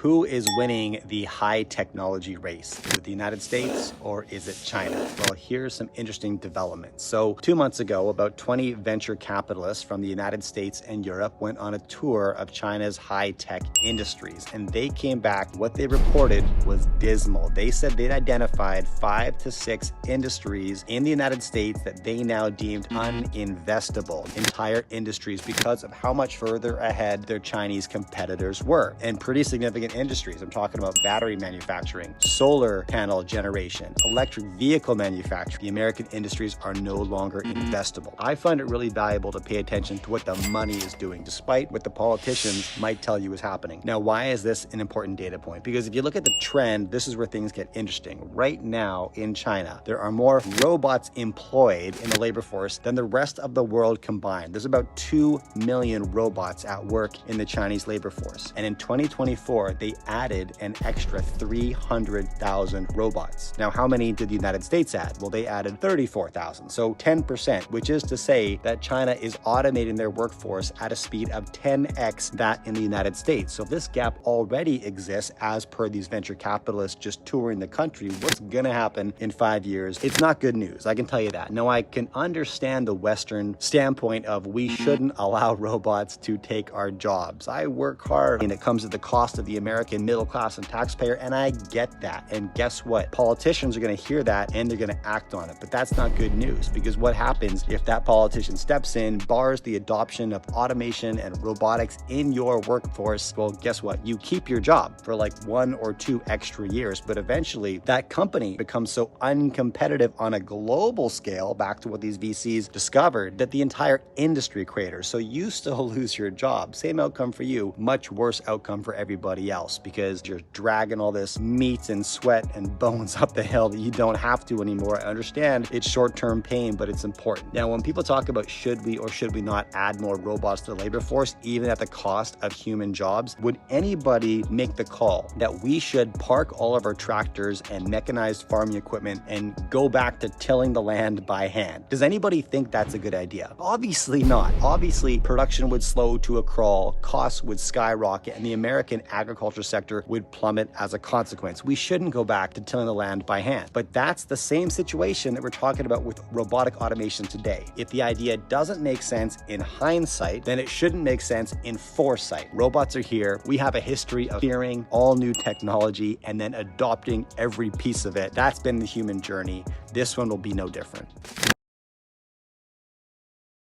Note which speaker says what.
Speaker 1: Who is winning the high technology race? Is it the United States or is it China? Well, here's some interesting developments. So 2 months ago, about 20 venture capitalists from the United States and Europe went on a tour of China's high-tech industries, and they came back. What they reported was dismal. They said they'd identified 5 to 6 industries in the United States that they now deemed uninvestable, entire industries, because of how much further ahead their Chinese competitors were. And pretty significant industries. I'm talking about battery manufacturing, solar panel generation, electric vehicle manufacturing. The American industries are no longer investable. I find it really valuable to pay attention to what the money is doing, despite what the politicians might tell you is happening. Now, why is this an important data point? Because if you look at the trend, this is where things get interesting. Right now in China, there are more robots employed in the labor force than the rest of the world combined. There's about 2 million robots at work in the Chinese labor force. And in 2024, they added an extra 300,000 robots. Now, how many did the United States add? Well, they added 34,000, so 10%, which is to say that China is automating their workforce at a speed of 10x that in the United States. So this gap already exists as per these venture capitalists just touring the country. What's gonna happen in 5 years? It's not good news, I can tell you that. Now, I can understand the Western standpoint of we shouldn't allow robots to take our jobs. I work hard and it comes at the cost of the American middle class and taxpayer, and I get that. And guess what? Politicians are gonna hear that and they're gonna act on it. But that's not good news, because what happens if that politician steps in, bars the adoption of automation and robotics in your workforce? Well, guess what? You keep your job for like 1 or 2 extra years, but eventually that company becomes so uncompetitive on a global scale, back to what these VCs discovered, that the entire industry craters. So you still lose your job. Same outcome for you, much worse outcome for everybody else, because you're dragging all this meat and sweat and bones up the hill that you don't have to anymore. I understand it's short-term pain, but it's important. Now, when people talk about should we or should we not add more robots to the labor force, even at the cost of human jobs, would anybody make the call that we should park all of our tractors and mechanized farming equipment and go back to tilling the land by hand? Does anybody think that's a good idea? Obviously not. Obviously, production would slow to a crawl, costs would skyrocket, and the American agriculture sector would plummet as a consequence. We shouldn't go back to tilling the land by hand. But that's the same situation that we're talking about with robotic automation today. If the idea doesn't make sense in hindsight, then it shouldn't make sense in foresight. Robots are here. We have a history of fearing all new technology and then adopting every piece of it. That's been the human journey. This one will be no different.